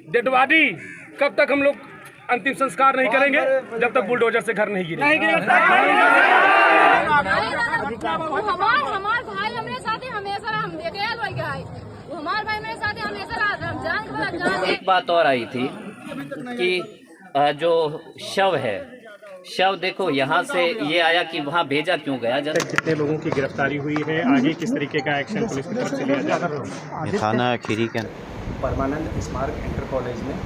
Dead body कब तक हम लोग अंतिम संस्कार नहीं करेंगे जब तक बुलडोजर से घर नहीं गिरेगा। हमारे भाई हमारे साथ हमेशा हम देखे हमारे भाई मेरे साथ हमेशा। एक बात और आई थी कि जो शव है, शव देखो यहाँ से ये आया कि वहाँ भेजा क्यों गया। कितने लोगों की गिरफ्तारी हुई है, आगे किस तरीके का एक्शन पुलिस की तरफ से लिया जा रहा है? थाना खीरी के परमानंद स्मारक इंटर कॉलेज में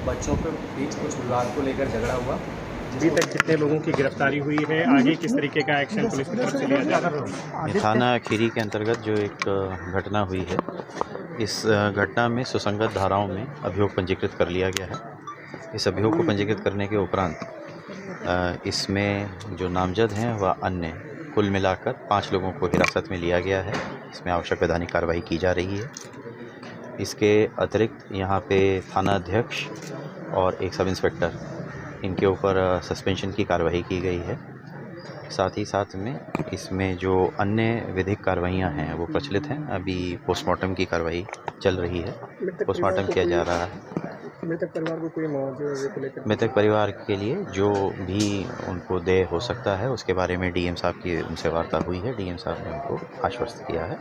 बच्चों के बीच कुछ विवाद को लेकर झगड़ा हुआ। अभी तक कितने लोगों की गिरफ्तारी हुई है, आगे किस तरीके का एक्शन पुलिस की तरफ से लिया जा रहा है? थाना खीरी के अंतर्गत जो एक घटना हुई है, इस घटना में सुसंगत धाराओं में अभियोग पंजीकृत कर लिया गया है। इस अभियोग को पंजीकृत करने के उपरांत इसमें जो नामजद हैं वह अन्य कुल मिलाकर 5 लोगों को हिरासत में लिया गया है। इसमें आवश्यक वैधानिक कार्रवाई की जा रही है। इसके अतिरिक्त यहाँ पे थाना अध्यक्ष और एक सब इंस्पेक्टर, इनके ऊपर सस्पेंशन की कार्रवाई की गई है। साथ ही साथ में इसमें जो अन्य विधिक कार्रवाइयाँ हैं वो प्रचलित हैं। अभी पोस्टमार्टम की कार्रवाई चल रही है, पोस्टमार्टम किया जा रहा है। मृतक परिवार को कोई मुआवजे को लेकर, मृतक परिवार के लिए जो भी उनको देय हो सकता है उसके बारे में डीएम साहब की उनसे वार्ता हुई है। डीएम साहब ने उनको आश्वस्त किया है,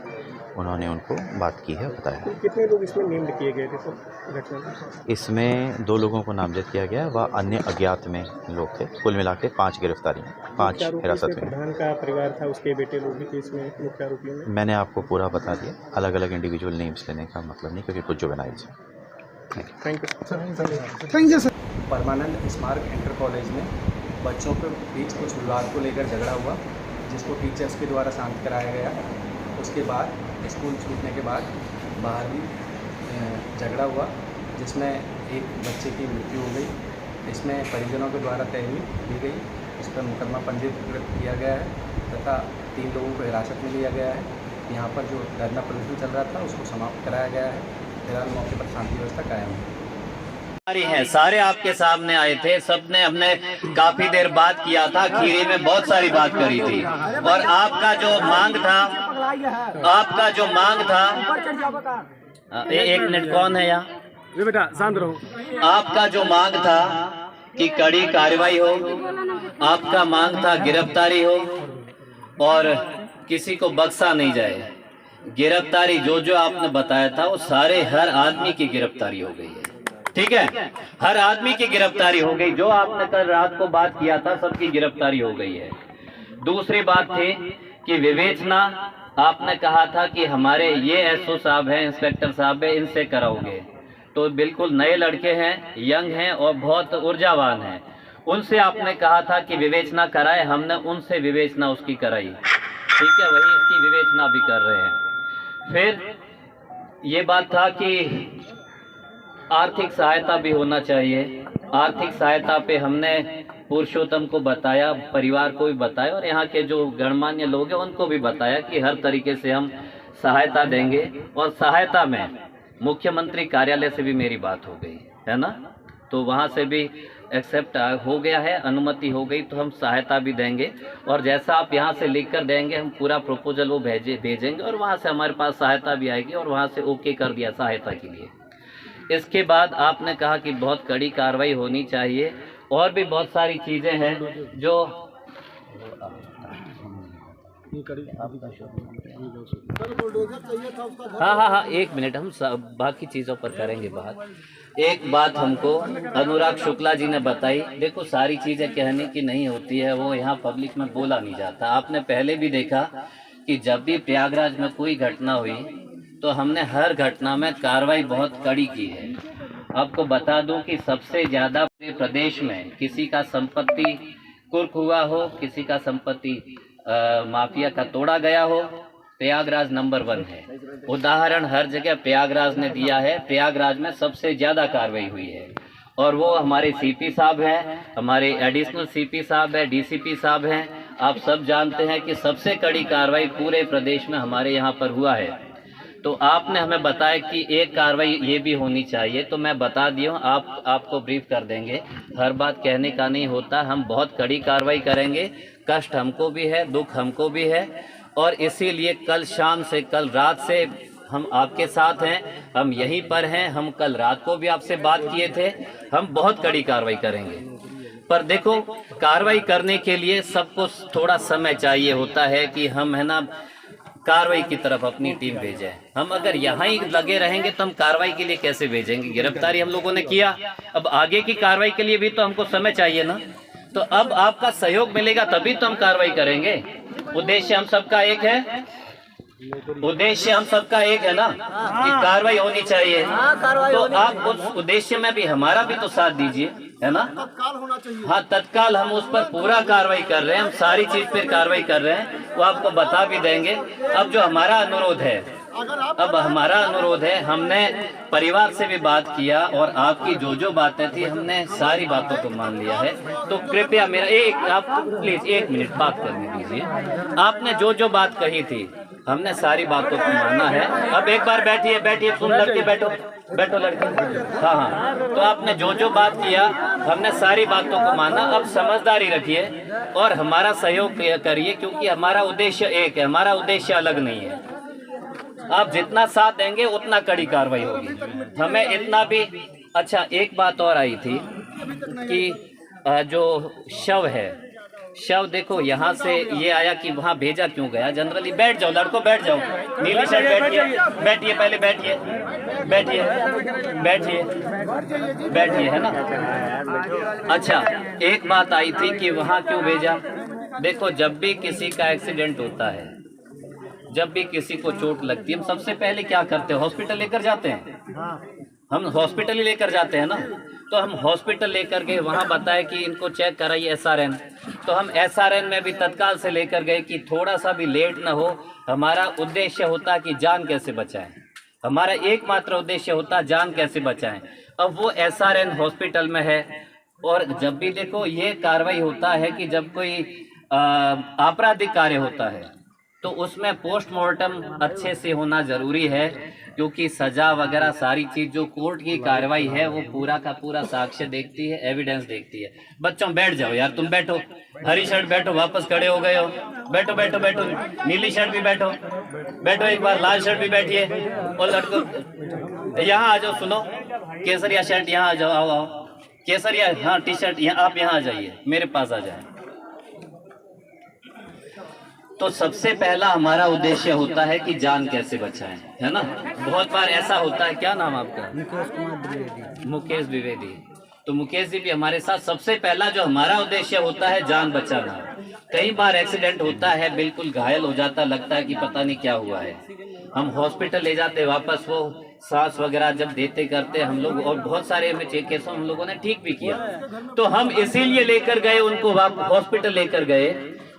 उन्होंने उनको बात की है, बताया। कितने लोग इसमें नामित किए गए थे सर घटना में? इसमें 2 लोगों को नामजद किया गया, वह अन्य अज्ञात में लोग थे। कुल मिला के 5 गिरफ्तारियाँ, 5 हिरासत में। प्रधान का परिवार था, उसके बेटे लोग भी थे इसमें मुख्य आरोपियों में। मैंने आपको पूरा बता दिया, अलग अलग इंडिविजुअल नेम्स लेने का मतलब नहीं, क्योंकि कुछ जुवेनाइल्स हैं। Thank you sir. परमानंद स्मारक इंटर कॉलेज में बच्चों के बीच कुछ विवाद को लेकर झगड़ा हुआ, जिसको टीचर्स के द्वारा शांत कराया गया। उसके बाद स्कूल छूटने के बाद बाहर भी झगड़ा हुआ, जिसमें एक बच्चे की मृत्यु हो गई। इसमें परिजनों के द्वारा तहरीर दी गई, इस पर मुकदमा पंजीकृत किया गया है तथा 3 लोगों को हिरासत में लिया गया है। यहाँ पर जो धरना प्रदर्शन चल रहा था उसको समाप्त कराया गया है। फिलहाल मौके पर शांति व्यवस्था कायम है। सारे आपके सामने आए थे, सबने हमने काफी देर बात किया था, खीरी में बहुत सारी बात करी थी। और आपका जो मांग था, एक मिनट, कौन है यहाँ? बेटा शांत रहो। आपका जो मांग था कि कड़ी कार्रवाई हो, आपका मांग था गिरफ्तारी हो और किसी को बख्शा नहीं जाए। गिरफ्तारी जो आपने बताया था वो सारे हर आदमी की गिरफ्तारी हो गई है, ठीक है? हर आदमी की गिरफ्तारी हो गई। जो आपने कल रात को बात किया था सबकी गिरफ्तारी हो गई है। दूसरी बात थी कि विवेचना, आपने कहा था कि हमारे ये एसओ साहब हैं, इंस्पेक्टर साहब हैं, इनसे कराओगे। तो बिल्कुल नए लड़के हैं, यंग हैं और बहुत ऊर्जावान हैं, उनसे आपने कहा था कि विवेचना कराए। हमने उनसे विवेचना उसकी कराई, ठीक है? वही इसकी विवेचना भी कर रहे हैं। फिर ये बात था कि आर्थिक सहायता भी होना चाहिए। आर्थिक सहायता पे हमने पुरुषोत्तम को बताया, परिवार को भी बताया और यहाँ के जो गणमान्य लोग हैं उनको भी बताया कि हर तरीके से हम सहायता देंगे। और सहायता में मुख्यमंत्री कार्यालय से भी मेरी बात हो गई है ना, तो वहाँ से भी एक्सेप्ट हो गया है, अनुमति हो गई, तो हम सहायता भी देंगे। और जैसा आप यहाँ से लिख कर देंगे हम पूरा प्रपोजल वो भेजेंगे और वहाँ से हमारे पास सहायता भी आएगी और वहाँ से ओके कर दिया सहायता के लिए। इसके बाद आपने कहा कि बहुत कड़ी कार्रवाई होनी चाहिए और भी बहुत सारी चीज़ें हैं जो हाँ, 1 मिनट, हम बाकी चीज़ों पर करेंगे बात। एक बात हमको अनुराग शुक्ला जी ने बताई, देखो सारी चीज़ें कहने की नहीं होती है, वो यहाँ पब्लिक में बोला नहीं जाता। आपने पहले भी देखा कि जब भी प्रयागराज में कोई घटना हुई तो हमने हर घटना में कार्रवाई बहुत कड़ी की है। आपको बता दूं कि सबसे ज़्यादा प्रदेश में किसी का संपत्ति कुर्क हुआ हो, किसी का संपत्ति माफिया का तोड़ा गया हो, प्रयागराज नंबर 1 है। उदाहरण हर जगह प्रयागराज ने दिया है। प्रयागराज में सबसे ज़्यादा कार्रवाई हुई है और वो हमारे सीपी साहब हैं, हमारे एडिशनल सीपी साहब हैं, डीसीपी साहब हैं। आप सब जानते हैं कि सबसे कड़ी कार्रवाई पूरे प्रदेश में हमारे यहाँ पर हुआ है। तो आपने हमें बताया कि एक कार्रवाई ये भी होनी चाहिए, तो मैं बता दिया हूँ, आपको ब्रीफ कर देंगे। हर बात कहने का नहीं होता, हम बहुत कड़ी कार्रवाई करेंगे। कष्ट हमको भी है, दुख हमको भी है और इसीलिए कल शाम से, कल रात से हम आपके साथ हैं, हम यहीं पर हैं। हम कल रात को भी आपसे बात किए थे, हम बहुत कड़ी कार्रवाई करेंगे। पर देखो, कार्रवाई करने के लिए सबको थोड़ा समय चाहिए होता है कि हम है ना कार्रवाई की तरफ अपनी टीम भेजें। हम अगर यहाँ ही लगे रहेंगे तो हम कार्रवाई के लिए कैसे भेजेंगे? गिरफ्तारी हम लोगों ने किया, अब आगे की कार्रवाई के लिए भी तो हमको समय चाहिए ना। तो अब आपका सहयोग मिलेगा तभी तो हम कार्रवाई करेंगे। उद्देश्य हम सबका एक है, उद्देश्य हम सबका एक है ना कि कार्रवाई होनी चाहिए। तो आप उस उद्देश्य में भी हमारा भी तो साथ दीजिए, है ना। हाँ, तत्काल हम उस पर पूरा कार्रवाई कर रहे हैं, हम सारी चीज पर कार्रवाई कर रहे हैं, वो आपको बता भी देंगे। अब जो हमारा अनुरोध है, हमने परिवार से भी बात किया और आपकी जो जो बातें थी हमने सारी बातों को मान लिया है। तो कृपया मेरा आप प्लीज 1 मिनट बात करने दीजिए। आपने जो जो बात कही थी हमने सारी बातों को माना है। अब एक बार बैठिए, तुम लड़के बैठो लड़के। हाँ, तो आपने जो जो बात किया हमने सारी बातों को माना। अब समझदारी रखिए और हमारा सहयोग करिए, क्योंकि हमारा उद्देश्य एक है, हमारा उद्देश्य अलग नहीं है। आप जितना साथ देंगे उतना कड़ी कार्रवाई होगी। हमें इतना भी अच्छा, एक बात और आई थी कि जो शव है, शव देखो यहाँ से ये आया कि वहाँ भेजा क्यों गया। जनरली बैठ जाओ लड़को, बैठ जाओ, नीली शर्ट बैठिए, पहले बैठिए, है ना। अच्छा, एक बात आई थी कि वहाँ क्यों भेजा। देखो, जब भी किसी का एक्सीडेंट होता है, जब भी किसी को चोट लगती है, हम सबसे पहले क्या करते हैं? हॉस्पिटल लेकर जाते हैं। हम हॉस्पिटल ही लेकर जाते हैं ना। तो हम हॉस्पिटल लेकर गए, वहाँ बताए कि इनको चेक कराइए SRN। तो हम SRN में भी तत्काल से लेकर गए कि थोड़ा सा भी लेट ना हो। हमारा उद्देश्य होता कि जान कैसे बचाएं, हमारा एकमात्र उद्देश्य होता जान कैसे बचाएं। अब वो SRN हॉस्पिटल में है। और जब भी देखो, ये कार्रवाई होता है कि जब कोई आपराधिक कार्य होता है तो उसमें पोस्टमार्टम अच्छे से होना जरूरी है, क्योंकि सजा वगैरह सारी चीज जो कोर्ट की कार्रवाई है वो पूरा का पूरा साक्ष्य देखती है, एविडेंस देखती है। बच्चों बैठ जाओ यार, तुम बैठो, हरी शर्ट बैठो, वापस खड़े हो गए हो, बैठो, नीली शर्ट भी बैठो, एक बार लाल शर्ट भी बैठिए। और लड़को यहाँ आ जाओ, सुनो, केसरिया शर्ट यहाँ आ जाओ, आओ, केसरिया, हाँ टी-शर्ट, यहाँ आप यहाँ आ जाइए, मेरे पास आ जाए। तो सबसे पहला हमारा उद्देश्य होता है कि जान कैसे बचाएं, है ना। बहुत बार ऐसा होता है, क्या नाम आपका? मुकेश द्विवेदी। तो मुकेश जी भी हमारे साथ। सबसे पहला जो हमारा उद्देश्य होता है जान बचाना। कई बार एक्सीडेंट होता है, बिल्कुल घायल हो जाता, लगता है कि पता नहीं क्या हुआ है, हम हॉस्पिटल ले जाते, वापस वो सांस वगैरह जब देते करते हम लोग, और बहुत सारे केसों हम लोगों ने ठीक भी किया। तो हम इसीलिए लेकर गए उनको, हॉस्पिटल लेकर गए।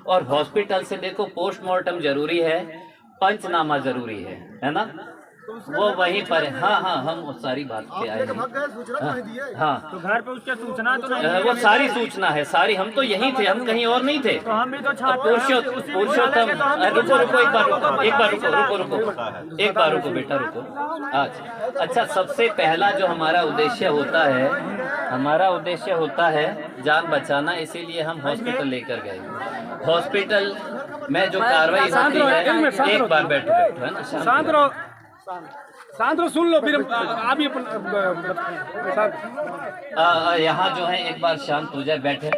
और हॉस्पिटल से देखो, पोस्टमार्टम जरूरी है, पंचनामा जरूरी है ना, वो वहीं पर है। हाँ, हम वो सारी बात पे आए हैं। हाँ, तो घर पे उसके सूचना तो नहीं, वो सारी सूचना है, सारी। हम तो यहीं थे, हम कहीं और नहीं थे। तो हम भी तो पुरुषोत्तम, रुको, एक बार रुको बेटा, रुको। अच्छा, सबसे पहला जो हमारा उद्देश्य होता है, जान बचाना। इसीलिए हम हॉस्पिटल लेकर गए। हॉस्पिटल में जो कार्रवाई होती है, एक बार बैठो, है ना, शांत रहो, सुन लो, फिर आप यहाँ जो है एक बार शांत हो जाए, बैठे।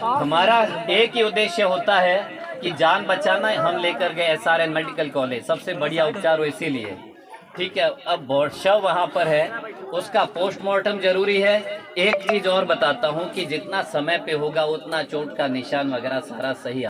हमारा एक ही उद्देश्य होता है कि जान बचाना। हम लेकर गए SRN मेडिकल कॉलेज, सबसे बढ़िया उपचार हो, इसीलिए। ठीक है, अब शव वहाँ पर है, उसका पोस्टमार्टम जरूरी है। एक चीज और बताता हूँ कि जितना समय पे होगा उतना चोट का निशान वगैरह सारा सही